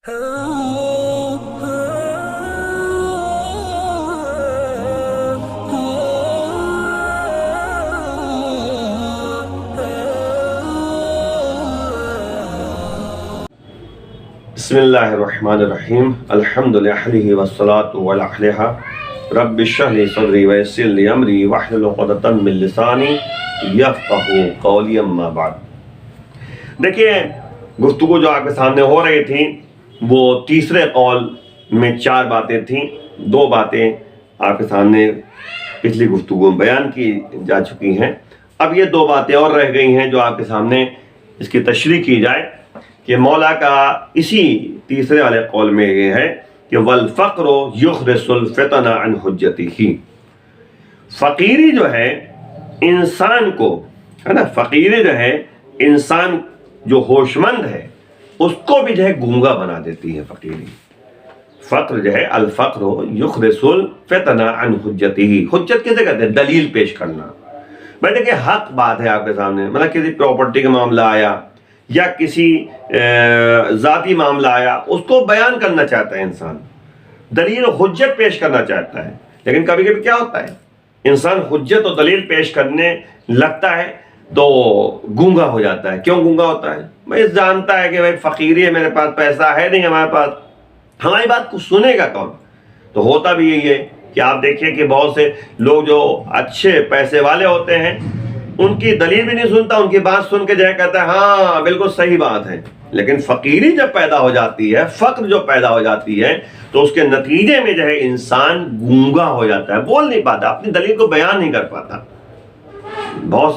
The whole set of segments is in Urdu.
بسم اللہ الرحمن الرحیم الحمد للہ والصلاۃ علیہ رب اشرح لی صدری ویسر لی امری واحلل عقدۃ من لسانی یفقہوا قولی اما بعد۔ دیکھیے، گفتگو جو آپ کے سامنے ہو رہی تھی وہ تیسرے قول میں 4 باتیں تھیں، 2 باتیں آپ کے سامنے پچھلی گفتگو میں بیان کی جا چکی ہیں۔ اب یہ 2 باتیں اور رہ گئی ہیں جو آپ کے سامنے اس کی تشریح کی جائے کہ مولا کا اسی تیسرے والے قول میں یہ ہے کہ والفقر یخرس الفتن عن حجتہ، فقیری جو ہے انسان کو ہے نا، فقیری جو ہے انسان جو ہوش مند ہے اس کو بھی جو ہے گونگا بنا دیتی ہے فقیری۔ فقر جو ہے الفقر یخرس الفتن عن حجتہ، حجت کسے کہتے ہیں؟ دلیل پیش کرنا۔ بھائی دیکھیں، حق بات ہے آپ کے سامنے، مطلب کسی پراپرٹی کا معاملہ آیا یا کسی ذاتی معاملہ آیا، اس کو بیان کرنا چاہتا ہے انسان، دلیل و حجت پیش کرنا چاہتا ہے، لیکن کبھی کبھی کیا ہوتا ہے، انسان حجت و دلیل پیش کرنے لگتا ہے تو گونگا ہو جاتا ہے۔ کیوں گونگا ہوتا ہے؟ بھائی جانتا ہے کہ بھائی فقیری ہے، میرے پاس پیسہ ہے نہیں، ہمارے پاس ہماری بات کو سنے گا کون؟ تو ہوتا بھی یہی ہے کہ آپ دیکھیے کہ بہت سے لوگ جو اچھے پیسے والے ہوتے ہیں ان کی دلیل بھی نہیں سنتا، ان کی بات سن کے جو ہے کہتا ہے ہاں بالکل صحیح بات ہے، لیکن فقیری جب پیدا ہو جاتی ہے، فقر جو پیدا ہو جاتی ہے تو اس کے نتیجے میں جو ہے انسان گونگا ہو جاتا ہے، بول نہیں پاتا، اپنی دلیل کو بیان نہیں کر پاتا۔ بہت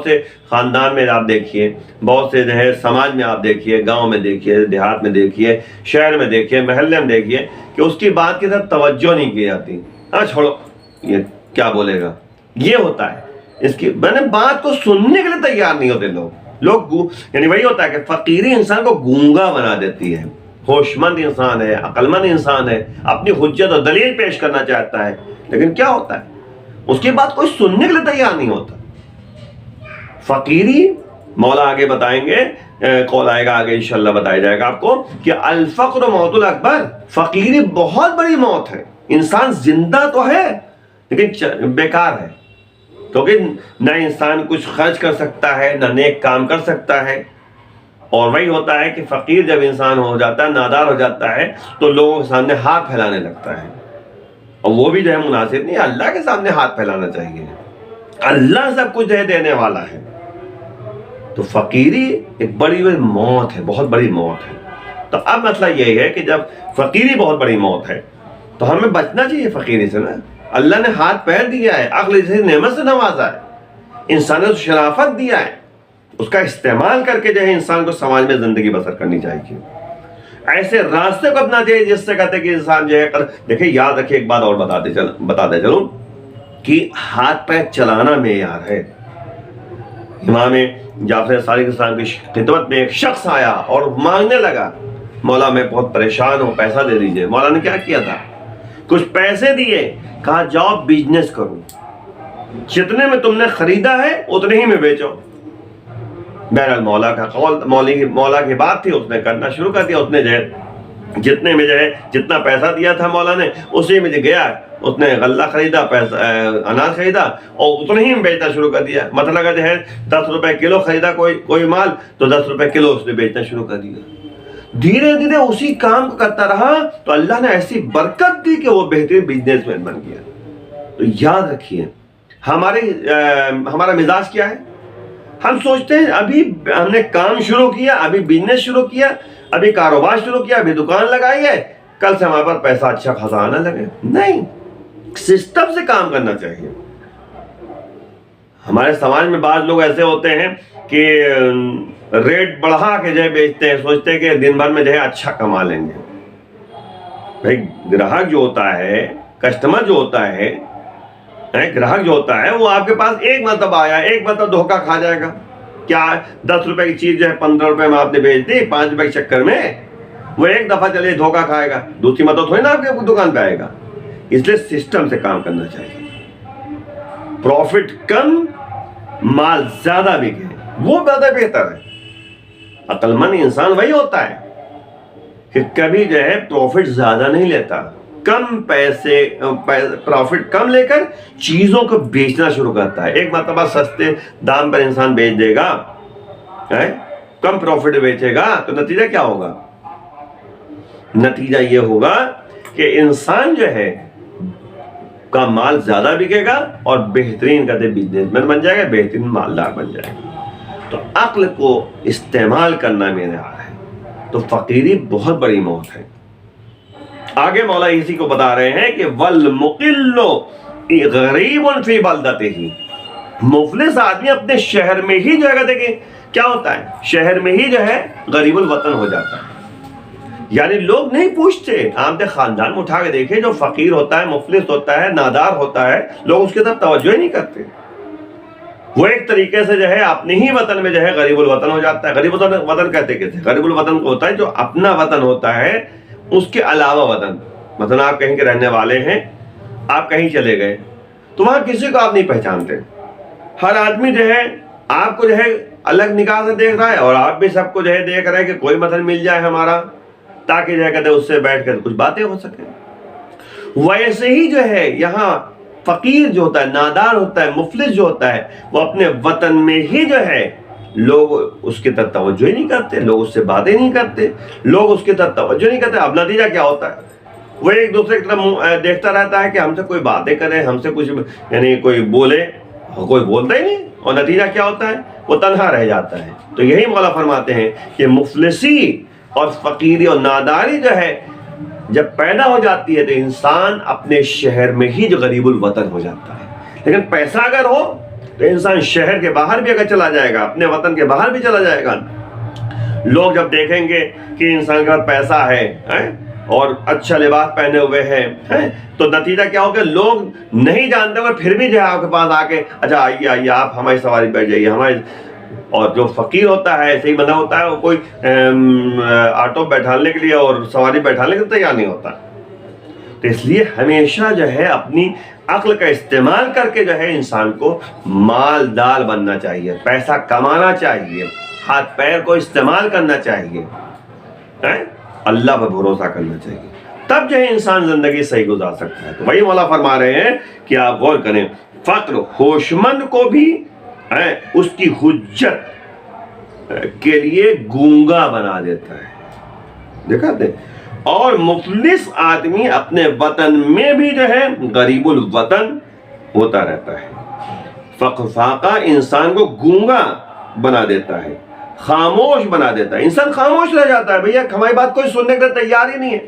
سے خاندان میں آپ دیکھیے، بہت سے جو ہے سماج میں آپ دیکھیے، گاؤں میں دیکھیے، دیہات میں دیکھیے، شہر میں دیکھیے، محلے میں دیکھیے کہ اس کی بات کی طرف توجہ نہیں کی جاتی، ہاں چھوڑو یہ کیا بولے گا، یہ ہوتا ہے۔ اس کی میں نے بات کو سننے کے لیے تیار نہیں ہوتے لوگ یعنی وہی ہوتا ہے کہ فقیری انسان کو گونگا بنا دیتی ہے۔ ہوش مند انسان ہے، عقل مند انسان ہے، اپنی حجت اور دلیل پیش کرنا چاہتا ہے، لیکن کیا ہوتا ہے، اس کی بات کوئی سننے کے لیے تیار نہیں ہوتا۔ فقیری مولا آگے بتائیں گے، قول آئے گا آگے انشاءاللہ بتایا جائے گا آپ کو کہ الفقر موت الاکبر، فقیری بہت بڑی موت ہے۔ انسان زندہ تو ہے لیکن بیکار ہے، کیونکہ نہ انسان کچھ خرچ کر سکتا ہے، نہ نیک کام کر سکتا ہے۔ اور وہی ہوتا ہے کہ فقیر جب انسان ہو جاتا ہے، نادار ہو جاتا ہے، تو لوگوں کے سامنے ہاتھ پھیلانے لگتا ہے، اور وہ بھی جو ہے مناسب نہیں، اللہ کے سامنے ہاتھ پھیلانا چاہیے، اللہ سب کچھ دینے والا ہے۔ تو فقیری ایک بڑی موت ہے، بہت بڑی موت ہے۔ تو اب مسئلہ یہی ہے کہ جب فقیری بہت بڑی موت ہے تو ہمیں بچنا چاہیے فقیری سے نا۔ اللہ نے ہاتھ پیر دیا ہے، عقل جیسی نعمت سے نوازا ہے، انسانیت کو شرافت دیا ہے، اس کا استعمال کر کے جو ہے انسان کو سماج میں زندگی بسر کرنی چاہیے، ایسے راستے کو اپنا چاہیے جس سے کہتے ہیں کہ انسان جو ہے دیکھیں، یاد رکھیے ایک بات اور بتاتے چلوں کہ ہاتھ پیر چلانا معیار ہے۔ امام جعفر صادق السلام کی خدمت میں ایک شخص آیا اور مانگنے لگا، مولا میں بہت پریشان ہوں، پیسہ دے دیجئے۔ مولا نے کیا کیا تھا؟ کچھ پیسے دیے، کہا جاؤ بزنس کرو، جتنے میں تم نے خریدا ہے اتنے ہی میں بیچو۔ بہرحال مولا کا قول، مولا کی بات تھی، اس نے کرنا شروع کر دیا۔ اس نے جو ہے جتنے میں جو ہے جتنا پیسہ دیا تھا مولا نے اسی میں جو گیا، اس نے غلہ خریدا، اناج خریدا اور اتنے ہی میں بیچنا شروع کر دیا۔ مطلب اگر جو ہے 10 روپے کلو خریدا کوئی مال تو 10 روپے کلو اس نے بیچنا شروع کر دیا۔ دھیرے دھیرے اسی کام کو کرتا رہا تو اللہ نے ایسی برکت دی کہ وہ بہترین بزنس مین بن گیا۔ تو یاد رکھیے ہمارا مزاج کیا ہے؟ ہم سوچتے ہیں ابھی ہم نے کام شروع کیا، ابھی بزنس شروع کیا، ابھی کاروبار شروع کیا، ابھی دکان لگائی ہے، کل سے ہمارے پاس پیسہ اچھا خاصا آنے لگے۔ نہیں، سسٹم سے کام کرنا چاہیے۔ ہمارے سماج میں بعض لوگ ایسے ہوتے ہیں کہ ریٹ بڑھا کے جو ہے بیچتے ہیں، سوچتے ہیں کہ دن بھر میں جو ہے اچھا کما لیں گے۔ بھائی گراہک جو ہوتا ہے، کسٹمر جو ہوتا ہے، گراہک جو ہوتا ہے وہ آپ کے پاس ایک مرتبہ آیا، ایک مرتبہ دھوکہ کھا جائے گا۔ کیا 10 روپے کی چیز جو ہے 15 روپے میں آپ نے بیچ دی 5 روپے کے چکر میں، وہ ایک دفعہ چلے دھوکہ کھائے گا، دوسری مرتبہ تھوڑی نا آپ کی دکان پہ آئے گا۔ اس لیے سسٹم سے کام کرنا چاہیے، پروفٹ کم مال زیادہ بکے، وہ زیادہ بہتر ہے۔ عقل مند انسان وہی ہوتا ہے کہ کبھی جو ہے پروفٹ زیادہ نہیں لیتا، کم پروفٹ کم لے کر چیزوں کو بیچنا شروع کرتا ہے. ایک مرتبہ سستے دام پر انسان بیچ دے گا، کم پروفٹ بیچے گا، تو نتیجہ کیا ہوگا؟ نتیجہ یہ ہوگا کہ انسان جو ہے کا مال زیادہ بکے گا اور بہترین کہتے بزنس مین بن جائے گا، بہترین مالدار بن جائے گا. تو عقل کو استعمال کرنا میرے حال ہے. تو فقیری بہت بڑی موت ہے. آگے مولا اسی کو بتا رہے ہیں کہ والمقل غریب فی بلدتہ، مفلس آدمی اپنے شہر میں ہی جو ہے دیکھیں کیا ہوتا ہے، شہر میں ہی جو ہے غریب الوطن ہو جاتا ہے. یعنی لوگ نہیں پوچھتے، عام خاندان میں اٹھا کے دیکھیں جو فقیر ہوتا ہے، مفلس ہوتا ہے، نادار ہوتا ہے، لوگ اس کی طرف توجہ ہی نہیں کرتے. وہ ایک طریقے سے جو ہے اپنے ہی وطن میں جو ہے غریب الوطن ہو جاتا ہے. غریب وطن کہتے کہتے غریب الوطن کو ہوتا ہے جو اپنا وطن ہوتا ہے اس کے علاوہ وطن. مثلا آپ کہیں کے رہنے والے ہیں، آپ کہیں چلے گئے تو وہاں کسی کو آپ نہیں پہچانتے. ہر آدمی جو ہے آپ کو جو ہے الگ نگاہ سے دیکھ رہا ہے اور آپ بھی سب کو جو ہے دیکھ رہے ہیں کہ کوئی مثلا مل جائے ہمارا تاکہ جو ہے کہتے اس سے بیٹھ کر کچھ باتیں ہو سکیں. ویسے ہی جو ہے یہاں فقیر جو ہوتا ہے، نادار ہوتا ہے، مفلس جو ہوتا ہے، وہ اپنے وطن میں ہی جو ہے لوگ اس کی طرف توجہ ہی نہیں کرتے، لوگ اس سے باتیں نہیں کرتے، لوگ اس کی طرف توجہ نہیں کرتے. اب نتیجہ کیا ہوتا ہے؟ وہ ایک دوسرے کی طرف دیکھتا رہتا ہے کہ ہم سے کوئی باتیں کرے، ہم سے کچھ یعنی کوئی بولے، کوئی بولتا ہی نہیں. اور نتیجہ کیا ہوتا ہے؟ وہ تنہا رہ جاتا ہے. تو یہی مولا فرماتے ہیں کہ مفلسی اور فقیری اور ناداری جو ہے جب پیدا ہو جاتی ہے تو انسان اپنے شہر میں ہی جو غریب الوطن ہو جاتا ہے. لیکن پیسہ اگر ہو تو انسان شہر کے باہر بھی اگر چلا جائے گا، اپنے وطن کے باہر بھی چلا جائے گا، لوگ جب دیکھیں گے کہ انسان کے پاس پیسہ ہے اور اچھا لباس پہنے ہوئے ہیں تو نتیجہ کیا ہوگا؟ لوگ نہیں جانتے ہوئے پھر بھی جو ہے آپ کے پاس آ کے اچھا آئیے آئیے آپ ہماری سواری بیٹھ جائیے ہمارے. اور جو فقیر ہوتا ہے ایسے ہی بندہ ہوتا ہے، وہ کوئی آٹو بیٹھانے کے لیے اور سواری بیٹھانے کے لیے تیار نہیں ہوتا. تو اس لیے ہمیشہ جو ہے اپنی عقل کا استعمال کر کے جو ہے انسان کو مالدار بننا چاہیے، پیسہ کمانا چاہیے، ہاتھ پیر کو استعمال کرنا چاہیے، اللہ پر بھروسہ کرنا چاہیے. تب جو ہے انسان زندگی صحیح گزار سکتا ہے. تو وہی مولا فرما رہے ہیں کہ آپ غور کریں، فقر ہوشمند کو بھی اس کی حجت کے لیے گونگا بنا دیتا ہے، دیکھا تھے. اور مفلس آدمی اپنے وطن میں بھی جو ہے غریب الوطن ہوتا رہتا ہے. فقر فاقہ انسان کو گونگا بنا دیتا ہے، خاموش بنا دیتا ہے. انسان خاموش رہ جاتا ہے، بھیا ہماری بات کوئی سننے کے تیار ہی نہیں ہے.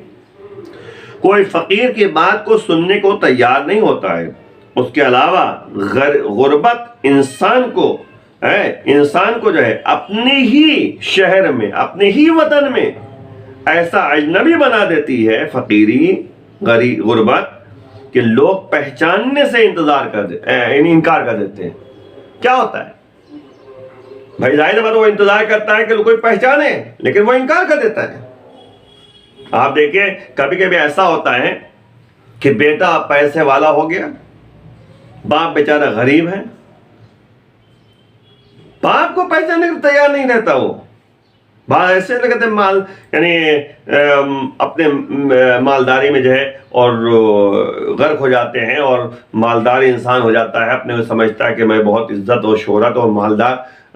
کوئی فقیر کی بات کو سننے کو تیار نہیں ہوتا ہے. اس کے علاوہ غربت انسان کو جو ہے اپنے ہی شہر میں، اپنے ہی وطن میں ایسا اجنبی بنا دیتی ہے فقیری غربت کہ لوگ پہچاننے سے انکار کر دیتے ہیں. کیا ہوتا ہے بھائی؟ ظاہر بات وہ انتظار کرتا ہے کہ کوئی پہچانے، لیکن وہ انکار کر دیتا ہے. آپ دیکھیں کبھی کبھی ایسا ہوتا ہے کہ بیٹا پیسے والا ہو گیا، باپ بیچارہ غریب ہے، باپ کو پہچاننے کو تیار نہیں رہتا. وہ بات ایسے کہتے ہیں مال یعنی اپنے مالداری میں جو ہے اور غرق ہو جاتے ہیں، اور مالدار انسان ہو جاتا ہے، اپنے کو سمجھتا ہے کہ میں بہت عزت اور شہرت اور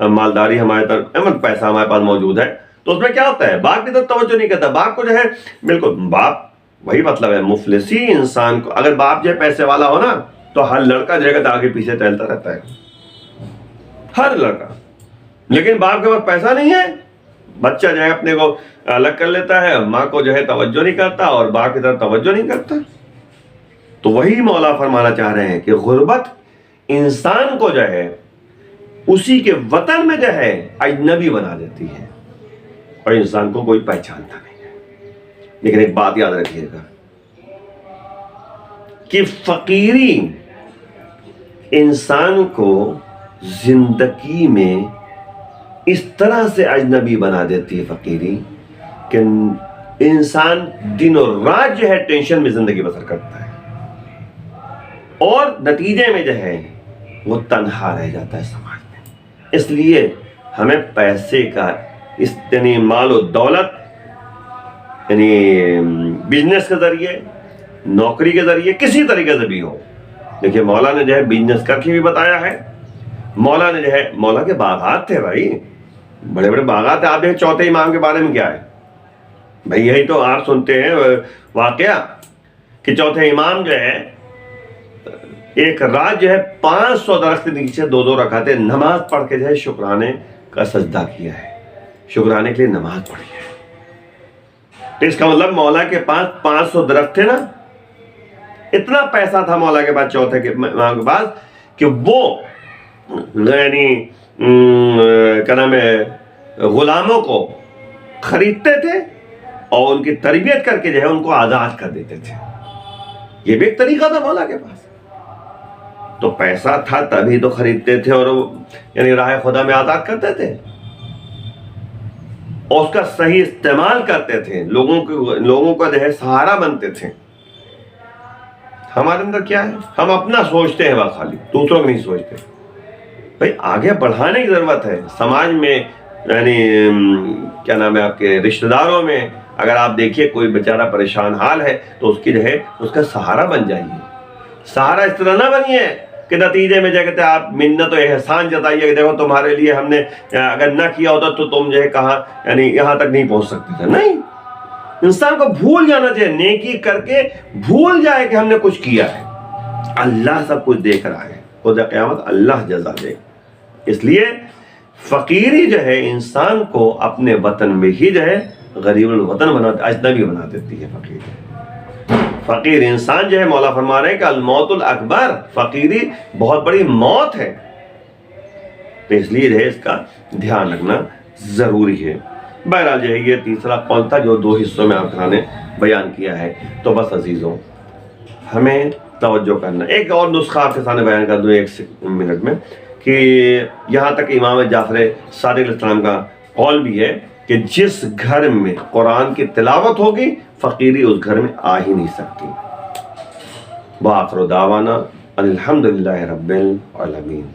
مالداری ہمارے طرف پیسہ ہمارے پاس موجود ہے. تو اس میں کیا ہوتا ہے؟ باپ کی طرف توجہ نہیں کرتا. باپ کو جو ہے بالکل باپ وہی مطلب ہے مفلسی انسان کو. اگر باپ جو ہے پیسے والا ہو نا تو ہر لڑکا جو ہے آگے پیچھے ٹہلتا رہتا ہے، ہر لڑکا. لیکن باپ کے پاس پیسہ نہیں ہے، بچہ جو ہے اپنے کو الگ کر لیتا ہے، ماں کو جو ہے توجہ نہیں کرتا اور باپ کی طرف توجہ نہیں کرتا. تو وہی مولا فرمانا چاہ رہے ہیں کہ غربت انسان کو جو ہے اسی کے وطن میں جو ہے اجنبی بنا دیتی ہے اور انسان کو کوئی پہچانتا نہیں ہے. لیکن ایک بات یاد رکھیے گا کہ فقیری انسان کو زندگی میں اس طرح سے اجنبی بنا دیتی ہے فقیری کہ انسان دن اور رات جو ہے ٹینشن میں زندگی بسر کرتا ہے اور نتیجے میں جو ہے وہ تنہا رہ جاتا ہے سماج میں. اس لیے ہمیں پیسے کا یعنی مال و دولت یعنی بزنس کے ذریعے، نوکری کے ذریعے، کسی طریقے سے بھی ہو. دیکھیے مولا نے جو ہے بزنس کر کے بھی بتایا ہے. مولا نے جو ہے، مولا کے باغات تھے بھائی، بڑے بڑے باغات ہیں. آپ دیکھیں چوتھے امام کے بارے میں کیا ہے بھائی، یہی تو آپ سنتے ہیں واقعہ کہ چوتھے امام جو ہے ایک رات جو ہے 500 درخت کے نیچے 2 رکعتیں نماز پڑھ کے جو ہے شکرانے کا سجدہ کیا ہے، شکرانے کے لیے نماز پڑھی ہے. تو اس کا مطلب مولا کے پاس 500 درخت تھے نا، اتنا پیسہ تھا مولا کے پاس، چوتھے کے امام کے پاس، کہ وہ یعنی کیا نام ہے غلاموں کو خریدتے تھے اور ان کی تربیت کر کے جو ہے ان کو آزاد کر دیتے تھے. یہ بھی ایک طریقہ تھا مولا کے پاس. تو پیسہ تھا تبھی تو خریدتے تھے اور یعنی راہ خدا میں آزاد کرتے تھے اور اس کا صحیح استعمال کرتے تھے، لوگوں کا جو ہے سہارا بنتے تھے. ہمارے اندر کیا ہے، ہم اپنا سوچتے ہیں بس، خالی دوسروں کو نہیں سوچتے. بھائی آگے بڑھانے کی ضرورت ہے سماج میں، یعنی کیا نام ہے آپ کے رشتہ داروں میں. اگر آپ دیکھیے کوئی بیچارہ پریشان حال ہے تو اس کی جو ہے اس کا سہارا بن جائیے. سہارا اس طرح نہ بنیے کہ نتیجے میں جو کہتے ہیں آپ منت و احسان جتائیے کہ دیکھو تمہارے لیے ہم نے اگر نہ کیا ہوتا تو تم جو ہے کہاں یعنی یہاں تک نہیں پہنچ سکتے تھے. نہیں، انسان کو بھول جانا چاہیے، نیکی کر کے بھول جائے کہ ہم نے کچھ کیا ہے. اللہ سب کچھ دیکھ رہا ہے، خدا قیامت اللہ جزا دے. اس لیے فقیری جو ہے انسان کو اپنے وطن میں ہی جو ہے غریب الوطن بنا، اجنبی بنا دیتی ہے. فقیر انسان جو ہے، مولا فرما رہے ہیں کہ الموت الاکبر، فقیری بہت بڑی موت ہے. تو اس لیے جو ہے اس کا دھیان رکھنا ضروری ہے. بہرحال جو ہے یہ تیسرا قول تھا جو 2 حصوں میں آپ نے بیان کیا ہے. تو بس عزیزوں ہمیں توجہ کرنا. ایک اور نسخہ آپ کے سامنے بیان کر دوں 1 منٹ میں، کہ یہاں تک امام جعفر صادق علیہ السلام کا قول بھی ہے کہ جس گھر میں قرآن کی تلاوت ہوگی فقیری اس گھر میں آ ہی نہیں سکتی. وآخر دعوانا الحمدللہ رب العالمین.